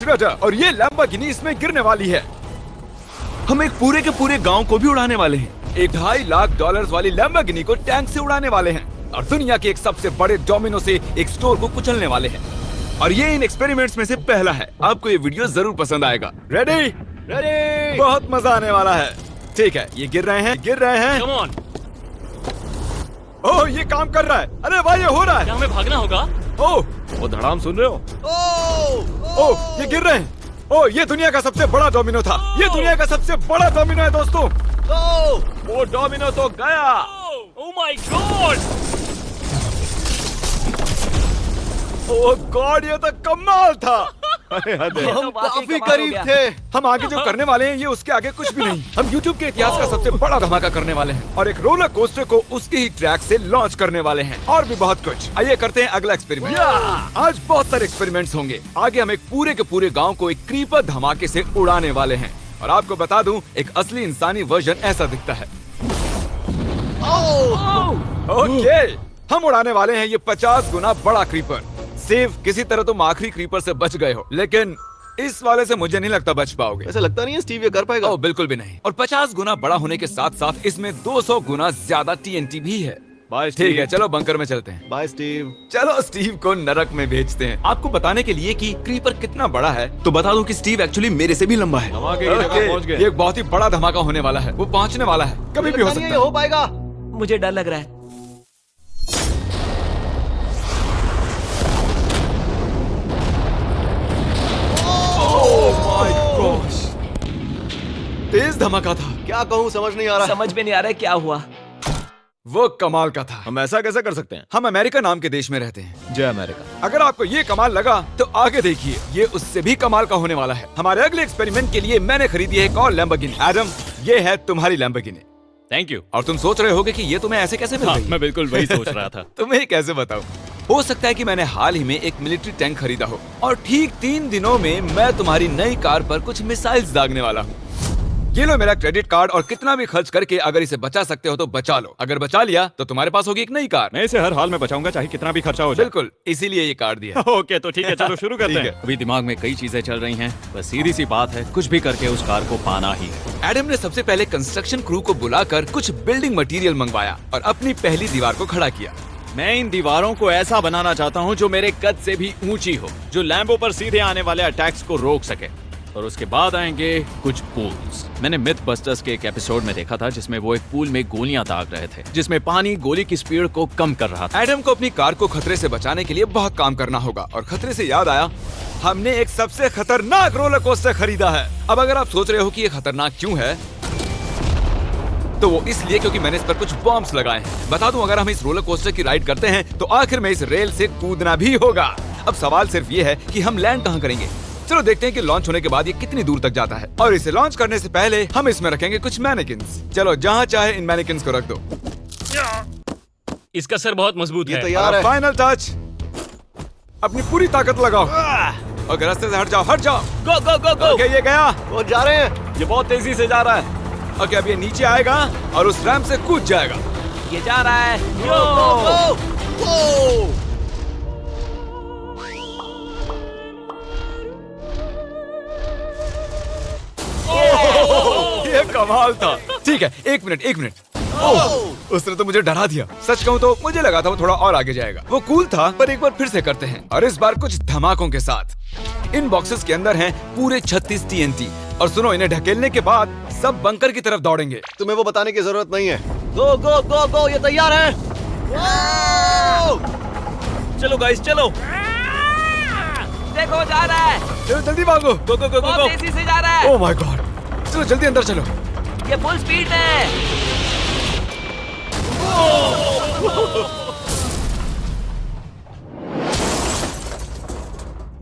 और ये लैम्बोर्गिनी इसमें गिरने वाली है। हम एक पूरे के पूरे गांव को भी उड़ाने वाले हैं। एक $2.5 लाख वाली लैम्बोर्गिनी को टैंक से उड़ाने वाले हैं और दुनिया के एक सबसे बड़े डोमिनो से एक स्टोर को कुचलने वाले हैं। और ये इन एक्सपेरिमेंट्स में से पहला है। आपको ये वीडियो जरूर पसंद आएगा। रेडी? रेडी। बहुत मजा आने वाला है। ठीक है, ये गिर रहे हैं। Come on. ओह, ये काम कर रहा है। अरे भाई, ये हो रहा है। क्या हमें भागना होगा? ओह, वो धड़ाम सुन रहे हो? ओह, ये गिर रहे हैं। ओह, ये दुनिया का सबसे बड़ा डोमिनो था। ये दुनिया का सबसे बड़ा डोमिनो है दोस्तों। वो डोमिनो तो गया। Oh my God! Oh God, ये तो कमाल था। हम काफी करीब थे। हम आगे जो करने वाले हैं ये उसके आगे कुछ भी नहीं। हम YouTube के इतिहास का सबसे बड़ा धमाका करने वाले हैं और एक रोलर कोस्टर को उसके ही ट्रैक से लॉन्च करने वाले हैं और भी बहुत कुछ। आइए करते हैं अगला एक्सपेरिमेंट। आज बहुत सारे एक्सपेरिमेंट्स होंगे। आगे हम एक पूरे के पूरे गांव को एक क्रीपर धमाके से उड़ाने वाले हैं और आपको बता दूं, एक असली इंसानी वर्जन ऐसा दिखता है। ओके, हम उड़ाने वाले हैं ये 50 गुना बड़ा क्रीपर। सेफ, किसी तरह तुम आखिरी क्रीपर से बच गए हो, लेकिन इस वाले से मुझे नहीं लगता बच पाओगे। ऐसा लगता नहीं है स्टीव ये कर पाएगा। ओह बिल्कुल भी नहीं। और 50 गुना बड़ा होने के साथ साथ इसमें 200 गुना ज्यादा TNT भी है। बाय ठीक है, चलो बंकर में चलते हैं। Bye Steve. चलो स्टीव को नरक में भेजते हैं। आपको बताने के लिए कि क्रीपर कितना बड़ा है तो बता दूं कि स्टीव एक्चुअली मेरे से भी लंबा है। धमाके की जगह पहुंच गए। ये एक बहुत ही बड़ा धमाका होने वाला है। वो पहुंचने वाला है, कभी भी हो सकता है। हो पाएगा। मुझे डर लग रहा है। तेज धमाका था। क्या कहूँ समझ नहीं आ रहा। समझ में नहीं आ रहा है क्या हुआ। वो कमाल का था। हम ऐसा कैसे कर सकते हैं? हम अमेरिका नाम के देश में रहते हैं। जय अमेरिका। अगर आपको ये कमाल लगा तो आगे देखिए, ये उससे भी कमाल का होने वाला है। हमारे अगले एक्सपेरिमेंट के लिए मैंने खरीदी है एक और लैम्बोर्गिनी। एडम, ये है तुम्हारी लैम्बोर्गिनी। Thank you. और तुम सोच रहे होगे कि ये तुम्हें ऐसे कैसे मिल गई? मैं बिल्कुल वही सोच रहा था। तुम्हें कैसे बताऊं? हो सकता है कि मैंने हाल ही में एक मिलिट्री टैंक खरीदा हो और ठीक 3 दिनों में मैं तुम्हारी नई कार पर कुछ मिसाइल्स दागने वाला हूँ। ये लो मेरा क्रेडिट कार्ड और कितना भी खर्च करके अगर इसे बचा सकते हो तो बचा लो। अगर बचा लिया तो तुम्हारे पास होगी एक नई कार। मैं इसे हर हाल में बचाऊंगा, चाहे कितना भी खर्चा हो जाए। बिल्कुल, इसीलिए ये कार्ड दिया। ओके, तो ठीक है, चलो शुरू करते ठीक हैं। है। अभी दिमाग में कई चीजें चल रही हैं, बस सीधी सी बात है, कुछ भी करके उस कार को पाना ही है। एडम ने सबसे पहले कंस्ट्रक्शन क्रू को बुलाकर कुछ बिल्डिंग मटेरियल मंगवाया और अपनी पहली दीवार को खड़ा किया। मैं इन दीवारों को ऐसा बनाना चाहता हूँ जो मेरे कद से भी ऊंची हो, जो लैम्बो पर सीधे आने वाले अटैक्स को रोक सके। और उसके बाद आएंगे कुछ पूल्स। मैंने मिथ बस्टर्स के एक एपिसोड में देखा था जिसमें वो एक पूल में गोलियां दाग रहे थे, जिसमें पानी गोली की स्पीड को कम कर रहा था। एडम को अपनी कार को खतरे से बचाने के लिए बहुत काम करना होगा और खतरे से याद आया, हमने एक सबसे खतरनाक रोलर कोस्टर खरीदा है। अब अगर आप सोच रहे हो कि ये खतरनाक क्यों है, तो वो इसलिए क्योंकि मैंने इस पर कुछ बॉम्ब्स लगाए हैं। बता दूं, अगर हम इस रोलर कोस्टर की राइड करते हैं तो आखिर में इस रेल से कूदना भी होगा। अब सवाल सिर्फ ये है कि हम लैंड कहाँ करेंगे। चलो देखते हैं कि लॉन्च होने के बाद ये कितनी दूर तक जाता है। और इसे लॉन्च करने से पहले हम इसमें रखेंगे कुछ मैनेकिन्स। चलो जहाँ चाहे इन मैनेकिन्स को रख दो। इसका सर बहुत मजबूत है। तैयार है। Final touch. अपनी पूरी ताकत लगाओ और रास्ते से हट जाओ, हट जाओ। गो गो गो गो। ओके, ये गया। वो जा रहे हैं। ये बहुत तेजी से जा रहा है। ओके, अब ये नीचे आएगा और उस रैंप से कूद जाएगा। ये जा रहा है। ये कमाल था। ठीक है, एक मिनट। ओह, उसने तो मुझे डरा दिया। सच कहूँ तो मुझे लगा था वो थोड़ा और आगे जाएगा। वो कूल था, पर एक बार फिर से करते हैं और इस बार कुछ धमाकों के साथ। इन बॉक्सेस के अंदर हैं पूरे 36 TNT और सुनो, इन्हें ढकेलने के बाद सब बंकर की तरफ दौड़ेंगे। तुम्हें वो बताने की जरूरत नहीं है। गो गो गो गो, ये तैयार है। चलो गाइस, चलो। देखो जा रहा है। चलो जल्दी भागो। गो गो गो गो। बहुत तेजी से जा रहा है। ओह माय गॉड, चलो जल्दी अंदर चलो। ये फुल स्पीड में।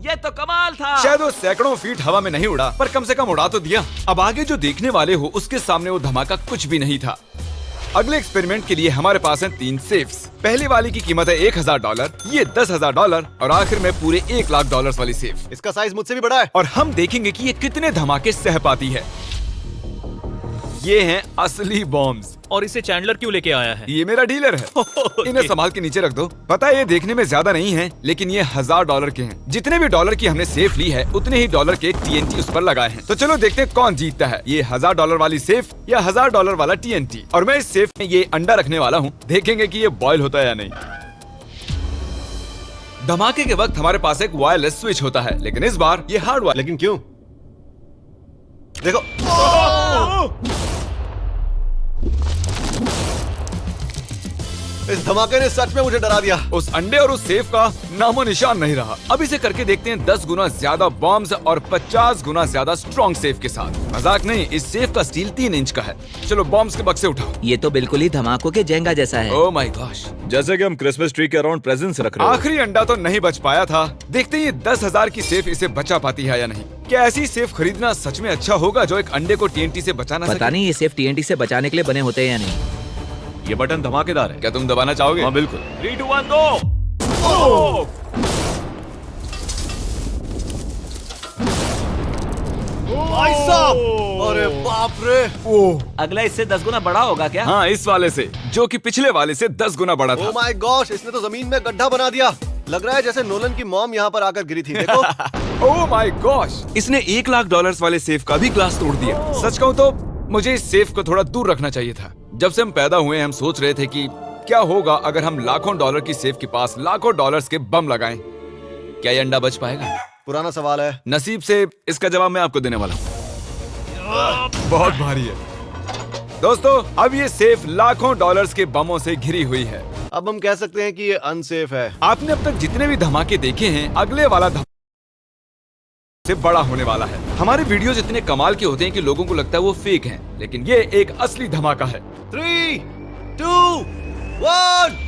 ये तो कमाल था। शायद वो सैकड़ों फीट हवा में नहीं उड़ा, पर कम से कम उड़ा तो दिया। अब आगे जो देखने वाले हो उसके सामने वो धमाका कुछ भी नहीं था। अगले एक्सपेरिमेंट के लिए हमारे पास हैं 3 सेफ्स। पहली वाली की कीमत है $1000, ये $10,000 और आखिर में पूरे $1 लाख वाली सेफ। इसका साइज मुझसे भी बड़ा है। और हम देखेंगे कि ये कितने धमाके सह पाती है। ये हैं असली बॉम्ब्स। और इसे चैंडलर क्यों लेके आया है? ये मेरा डीलर है। इन्हें संभाल के नीचे रख दो। पता है ये देखने में ज्यादा नहीं है, लेकिन ये $1000 के हैं। जितने भी डॉलर की हमने सेफ ली है, उतने ही डॉलर के TNT उस पर लगाए हैं। तो चलो देखते हैं कौन जीतता है, ये $1000 वाली सेफ या $1000 वाला TNT। और मैं इस सेफ में ये अंडा रखने वाला हूँ, देखेंगे कि ये बॉयल होता है या नहीं। धमाके के वक्त हमारे पास एक वायरलेस स्विच होता है, लेकिन इस बार ये हार्ड वायर। लेकिन क्यों? देखो, इस धमाके ने सच में मुझे डरा दिया। उस अंडे और उस सेफ का नामो निशान नहीं रहा। अब इसे करके देखते हैं 10 गुना ज्यादा बॉम्ब्स और 50 गुना ज्यादा स्ट्रॉन्ग सेफ के साथ। मजाक नहीं, इस सेफ का स्टील 3 इंच का है। चलो बॉम्ब्स के बक्से उठाओ। ये तो बिल्कुल ही धमाकों के जेंगा जैसा है। ओह माय गॉश, जैसे कि हम क्रिसमस ट्री के अराउंड प्रेजेंट्स रख रहे हैं। आखिरी अंडा तो नहीं बच पाया था। देखते हैं ये 10,000 की सेफ इसे बचा पाती है या नहीं। क्या ऐसी सेफ खरीदना सच में अच्छा होगा जो एक अंडे को TNT से बचा ना सके? पता नहीं ये सेफ TNT से बचाने के लिए बने होते हैं या नहीं। ये बटन धमाकेदार है। क्या तुम दबाना चाहोगे? हाँ बिल्कुल। 3, 2, 1 गो। भाई साहब, अरे बाप रे। ओह अगला इससे 10 गुना बड़ा होगा क्या? हाँ, इस वाले से, जो कि पिछले वाले से 10 गुना बड़ा ओह था। माय गॉश, इसने तो जमीन में गड्ढा बना दिया। लग रहा है जैसे नोलन की मॉम यहाँ पर आकर गिरी थी। देखो। ओह माय गॉश, इसने $1,00,000 वाले सेफ का भी ग्लास तोड़ दिया। सच कहूँ तो मुझे इस सेफ को थोड़ा दूर रखना चाहिए था। जब से हम पैदा हुए हम सोच रहे थे कि क्या होगा अगर हम लाखों डॉलर की सेफ के पास लाखों डॉलर्स के बम लगाएं। क्या ये अंडा बच पाएगा? पुराना सवाल है। नसीब से इसका जवाब मैं आपको देने वाला हूँ। बहुत भारी है दोस्तों। अब ये सेफ लाखों डॉलर्स के बमों से घिरी हुई है। अब हम कह सकते हैं कि ये अनसेफ है। आपने अब तक जितने भी धमाके देखे हैं, अगले वाला से बड़ा होने वाला है। हमारे वीडियोस इतने कमाल के होते हैं कि लोगों को लगता है वो फेक हैं, लेकिन ये एक असली धमाका है। 3, 2, 1।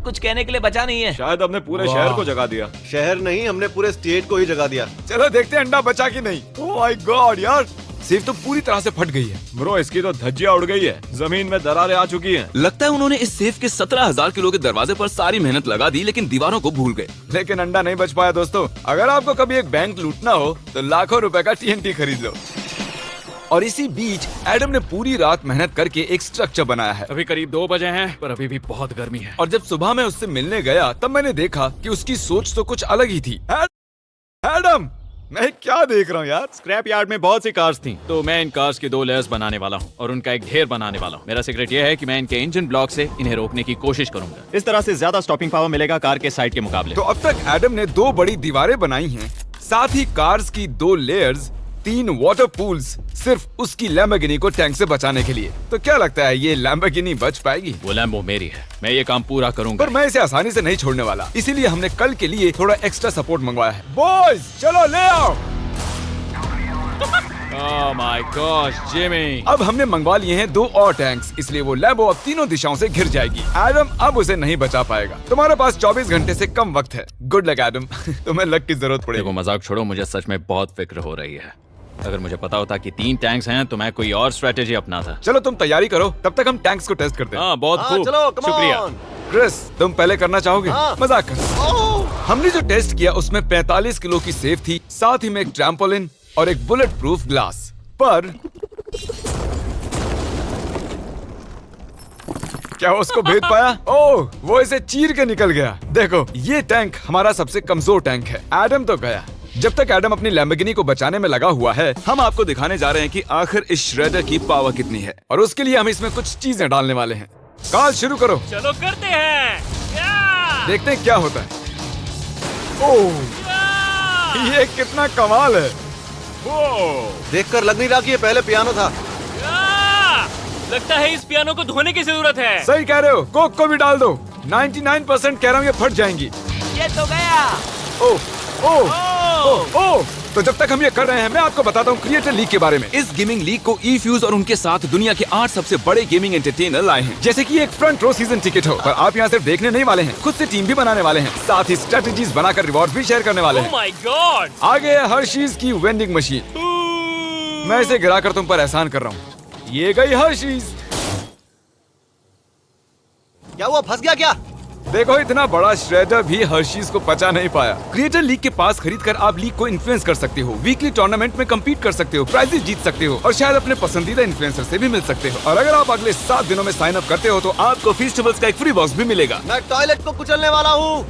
कुछ कहने के लिए बचा नहीं है। शायद हमने पूरे शहर को जगा दिया। शहर नहीं, हमने पूरे स्टेट को ही जगा दिया। चलो देखते हैं अंडा बचा कि नहीं। ओह माय गॉड यार, सेफ तो पूरी तरह से फट गई है। ब्रो, इसकी तो धज्जियां उड़ गई है। जमीन में दरारें आ चुकी हैं। लगता है उन्होंने इस सेफ के 17,000 किलो के दरवाजे पर सारी मेहनत लगा दी, लेकिन दीवारों को भूल गए। लेकिन अंडा नहीं बच पाया दोस्तों। अगर आपको कभी एक बैंक लूटना हो तो लाखों रुपए का TNT खरीद लो। और इसी बीच एडम ने पूरी रात मेहनत करके एक स्ट्रक्चर बनाया है। अभी करीब 2 बजे हैं, पर अभी भी बहुत गर्मी है। और जब सुबह मैं उससे मिलने गया तब मैंने देखा कि उसकी सोच तो कुछ अलग ही थी। एडम, मैं क्या देख रहा हूँ यार? स्क्रैप यार्ड में बहुत सी कार्स थी, तो मैं इन कार्स की 2 लेयर्स बनाने वाला हूँ और उनका एक ढेर बनाने वाला हूँ। मेरा सीक्रेट ये है कि मैं इनके इंजन ब्लॉक से इन्हें रोकने की कोशिश करूंगा। इस तरह से ज्यादा स्टॉपिंग पावर मिलेगा कार के साइड के मुकाबले। तो अब तक एडम ने 2 बड़ी दीवारें बनाई हैं, साथ ही कार्स की 2 लेयर्स, 3 वाटर पूल्स, सिर्फ उसकी लैम्बोर्गिनी को टैंक से बचाने के लिए। तो क्या लगता है ये लैम्बोर्गिनी बच पाएगी? वो लैम्बो मेरी है, मैं ये काम पूरा करूंगा। पर मैं इसे आसानी से नहीं छोड़ने वाला, इसीलिए हमने कल के लिए थोड़ा एक्स्ट्रा सपोर्ट मंगवाया है। बॉयज चलो ले आओ। Oh my gosh Jimmy. अब हमने मंगवा लिए हैं 2 और टैंक्स, इसलिए वो लैम्बो अब तीनों दिशाओं से घिर जाएगी। एडम अब उसे नहीं बचा पाएगा। तुम्हारे पास 24 घंटे से कम वक्त है। Good luck Adam. तुम्हें लक की जरूरत पड़ेगी। देखो मजाक छोड़ो, मुझे सच में बहुत फिक्र हो रही है। अगर मुझे पता होता कि 3 टैंक्स हैं तो मैं कोई और स्ट्रेटेजी अपनाता। चलो तुम तैयारी करो, तब तक हम टैंक्स को टेस्ट करते हैं। हाँ बहुत हाँ, खूब, चलो, come शुक्रिया। on। क्रिस, तुम पहले करना चाहोगे? हाँ। मजाक कर। हमने जो टेस्ट किया उसमें 45 किलो की सेफ थी, साथ ही में एक ट्रैम्पोलिन और एक बुलेट प्रूफ ग्लास। पर क्या वो उसको भेद पाया? ओह, वो इसे चीर के निकल गया। देखो, ये टैंक हमारा सबसे कमजोर टैंक है। एडम तो गया। जब तक एडम अपनी लैम्बोर्गिनी को बचाने में लगा हुआ है, हम आपको दिखाने जा रहे हैं कि आखिर इस श्रेडर की पावर कितनी है, और उसके लिए हम इसमें कुछ चीजें डालने वाले हैं। कार्ल शुरू करो। चलो करते हैं। या! देखते हैं क्या होता है। ओह, ये कितना कमाल है। देखकर लग नहीं रहा कि ये पहले पियानो था। लगता है इस पियानो को धोने की जरूरत है। सही कह रहे हो, कोक को भी डाल दो। 99% कह रहा हूँ ये फट जाएंगी। ये तो गया। ओह ओह ओह ओह। तो जब तक हम ये कर रहे हैं, मैं आपको बताता हूँ क्रिएटर लीग के बारे में। इस गेमिंग लीग को ई-फ्यूज और उनके साथ दुनिया के 8 सबसे बड़े गेमिंग एंटरटेनर लाए हैं। जैसे कि एक फ्रंट रो सीजन टिकट हो, पर आप यहाँ सिर्फ देखने नहीं वाले हैं, खुद से टीम भी बनाने वाले हैं, साथ ही स्ट्रेटेजीज बनाकर रिवॉर्ड भी शेयर करने वाले ओह हैं। My God. आगे है हर्शीज की वेंडिंग मशीन। मैं इसे गिराकर तुम पर एहसान कर रहा हूँ। ये गई हर्शीज। क्या हुआ, फंस गया क्या? देखो इतना बड़ा श्रेडर भी हर्शीज को पचा नहीं पाया। क्रिएटर लीग के पास खरीद कर आप लीग को इन्फ्लुएंस कर सकते हो, वीकली टूर्नामेंट में कम्पीट कर सकते हो, प्राइजेस जीत सकते हो और शायद अपने पसंदीदा इन्फ्लुएंसर से भी मिल सकते हो। और अगर आप अगले 7 दिनों में साइन अप करते हो तो आपको फेस्टिवल्स का एक फ्री बॉक्स भी मिलेगा। मैं टॉयलेट को कुचलने वाला हूँ।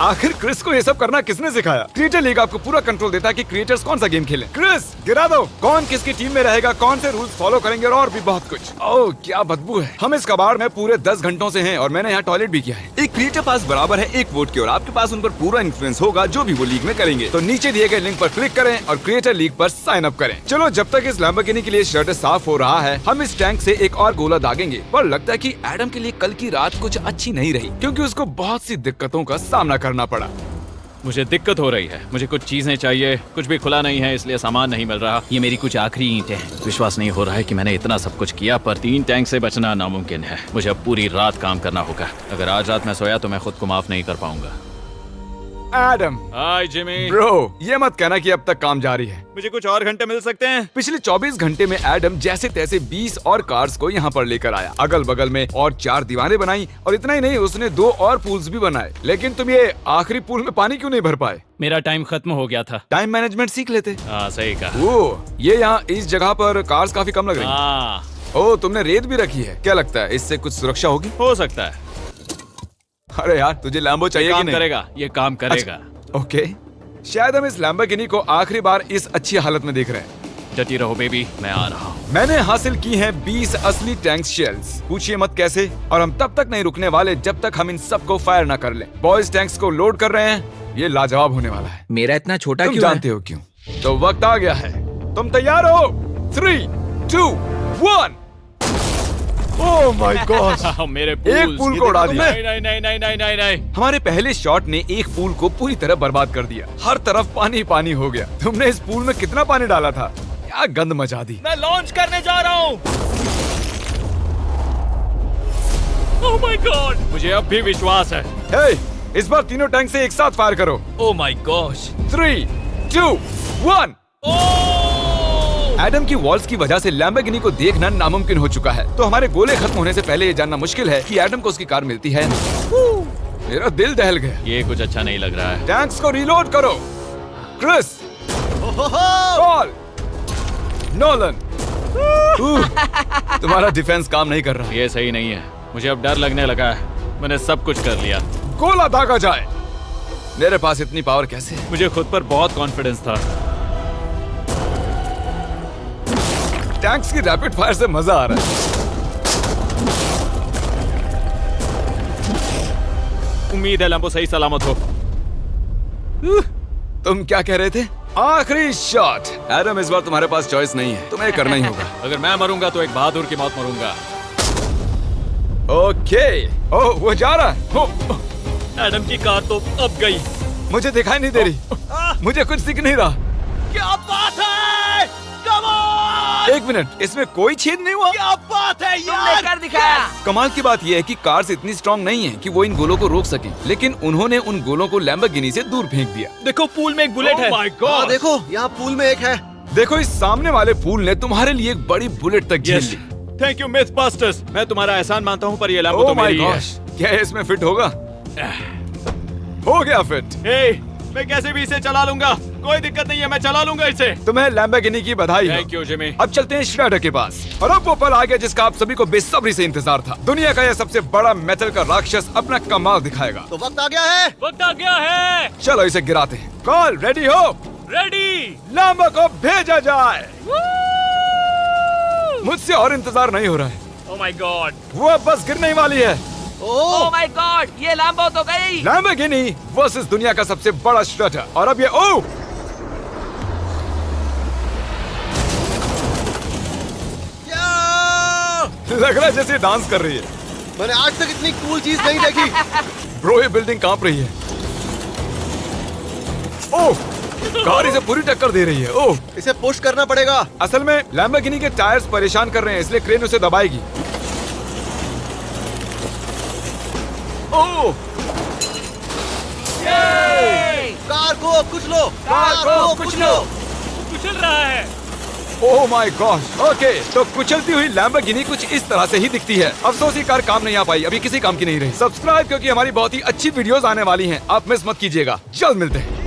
आखिर क्रिस को ये सब करना किसने सिखाया? क्रिएटर लीग आपको पूरा कंट्रोल देता है कि क्रिएटर्स कौन सा गेम खेलें। क्रिस गिरा दो, कौन किसकी टीम में रहेगा, कौन से रूल्स फॉलो करेंगे और भी बहुत कुछ। ओह क्या बदबू है। हम इस कबाड़ में पूरे 10 घंटों से हैं और मैंने यहाँ टॉयलेट भी किया है। एक क्रिएटर पास बराबर है एक वोट के और आपके पास उन पर पूरा इन्फ्लुएंस होगा जो भी वो लीग में करेंगे। तो नीचे दिए गए लिंक पर क्लिक करें और क्रिएटर लीग पर साइन अप करें। चलो जब तक इस लैम्बोर्गिनी के लिए शटर साफ हो रहा है, हम इस टैंक से एक और गोला दागेंगे। पर लगता है कि एडम के लिए कल की रात कुछ अच्छी नहीं रही क्योंकि उसको बहुत सी दिक्कतों का सामना करना पड़ा। मुझे दिक्कत हो रही है, मुझे कुछ चीजें चाहिए, कुछ भी खुला नहीं है इसलिए सामान नहीं मिल रहा। ये मेरी कुछ आखिरी ईंटें हैं। विश्वास नहीं हो रहा है कि मैंने इतना सब कुछ किया पर 3 टैंक से बचना नामुमकिन है। मुझे अब पूरी रात काम करना होगा। अगर आज रात मैं सोया तो मैं खुद को माफ नहीं कर पाऊंगा। एडम, हाय जिमी। ब्रो, ये मत कहना कि अब तक काम जारी है। मुझे कुछ और घंटे मिल सकते हैं? पिछले 24 घंटे में एडम जैसे तैसे 20 और कार्स को यहाँ पर लेकर आया, अगल बगल में और 4 दीवारें बनाई और इतना ही नहीं उसने 2 और पूल्स भी बनाए। लेकिन तुम ये आखिरी पूल में पानी क्यों नहीं भर पाए? मेरा टाइम खत्म हो गया था। टाइम मैनेजमेंट सीख लेते। हाँ सही कहा। ओ, ये यहाँ इस जगह पर कार्स काफी कम लग रही हैं। हाँ ओ, तुमने रेत भी रखी है। क्या लगता है इससे कुछ सुरक्षा होगी? हो सकता है। अरे यार, तुझे लैम्बो चाहिए कि काम नहीं? करेगा, ये काम करेगा। ओके, शायद हम इस लैम्बोर्गिनी को आखिरी बार इस अच्छी हालत में देख रहे हैं। डटी रहो बेबी, मैं आ रहा हूँ। मैंने हासिल की हैं 20 असली टैंक शेल्स। पूछिए मत कैसे, और हम तब तक नहीं रुकने वाले जब तक हम इन सबको फायर ना कर लें। बॉयज टैंक्स को लोड कर रहे हैं, ये लाजवाब होने वाला है। मेरा इतना छोटा तुम क्यों जानते हो क्यों? तो वक्त आ गया है। तुम तैयार हो? 3, 2, 1। ओह माय गॉड, मेरे एक पूल को उड़ा दिया। नहीं नहीं नहीं नहीं नहीं नहीं। हमारे पहले शॉट ने एक पूल को पूरी तरह बर्बाद कर दिया। हर तरफ पानी पानी हो गया। तुमने इस पूल में कितना पानी डाला था? क्या गंद मचा दी। मैं लॉन्च करने जा रहा हूँ। ओह माय गॉड, मुझे अब भी विश्वास है। हे, इस बार तीनों टैंक से एक साथ फायर करो। Oh my gosh. 3, 2, 1। एडम की वॉल्स की वजह से लैम्बोर्गिनी को देखना नामुमकिन हो चुका है। तो हमारे गोले खत्म होने से पहले ये जानना मुश्किल है कि एडम को उसकी कार मिलती है। मेरा दिल दहल गया। ये कुछ अच्छा नहीं लग रहा है। टैंक्स को रीलोड करो। Chris, Paul, Nolan. तुम्हारा डिफेंस काम नहीं कर रहा। ये सही नहीं है। मुझे अब डर लगने लगा है। मैंने सब कुछ कर लिया। गोला दागा जाए। मेरे पास इतनी पावर कैसे है? मुझे खुद पर बहुत कॉन्फिडेंस था। टैंक्स की रैपिड फायर से मजा आ रहा है। उम्मीद है लंबो सही सलामत हो। तुम क्या कह रहे थे? आखिरी शॉट। एडम, इस बार तुम्हारे पास चॉइस नहीं है, तुम्हें करना ही होगा। अगर मैं मरूंगा तो एक बहादुर की मौत मरूंगा। ओके। ओह, वो जा रहा है। ओह, एडम की कार तो अब गई। मुझे दिखाई नहीं दे रही। मुझे कुछ दिख नहीं रहा। क्या बात है? Come on! एक मिनट, इसमें कोई छेद नहीं हुआ। क्या बात है तुमने यार? कर दिखाया। कमाल की बात यह है कि कार्स इतनी स्ट्रांग नहीं है कि वो इन गोलों को रोक सके, लेकिन उन्होंने उन गोलों को लैम्बोर्गिनी से दूर फेंक दिया। देखो पूल में एक बुलेट है। माय हाँ, गॉड। देखो यहाँ पूल में एक है। देखो, इस सामने वाले पूल ने तुम्हारे लिए एक बड़ी बुलेट तक झेल ली। Thank you MythBusters. मैं तुम्हारा एहसान मानता हूँ पर ये लैम्बो तो ओह माय मेरी है। गॉश, क्या इसमें फिट होगा? हो गया फिट। हे, मैं कैसे भी इसे चला लूंगा। कोई दिक्कत नहीं है, मैं चला लूंगा इसे। तुम्हें लैम्बोर्गिनी की बधाई हो। Thank you Jimmy. अब चलते हैं श्रेडर के पास। और अब वो पल आ गया जिसका आप सभी को बेसब्री से इंतजार था। दुनिया का यह सबसे बड़ा मेटल का राक्षस अपना कमाल दिखाएगा। तो वक्त आ गया है। वक्त आ गया है। चलो इसे गिराते हैं। कॉल रेडी हो? रेडी। लैम्बो को भेजा जाए। मुझसे और इंतजार नहीं हो रहा है। Oh my God. वो अब बस गिरने ही वाली है। ओह माय गॉड, ये लैम्बो तो गई। लैम्बोर्गिनी वर्सेस दुनिया का सबसे बड़ा श्रेडर। और अब ये ओह, लग रहा है जैसे डांस कर रही है। मैंने आज तक इतनी कूल चीज नहीं देखी। ब्रो, ये बिल्डिंग कांप रही है। ओह, कार इसे पूरी टक्कर दे रही है। ओह, इसे पुश करना पड़ेगा। असल में लैम्बोर्गिनी के टायर्स परेशान कर रहे हैं, इसलिए क्रेन उसे दबाएगी। ओह, कार को कुचलो। कार को कुचलो। कुचल रहा है। Oh my God. ओके, तो कुचलती हुई लैम्बोर्गिनी कुछ इस तरह से ही दिखती है। अफसोस ये कार काम नहीं आ पाई, अभी किसी काम की नहीं रही। सब्सक्राइब क्योंकि हमारी बहुत ही अच्छी वीडियोस आने वाली हैं, आप मिस मत कीजिएगा। जल्द मिलते हैं।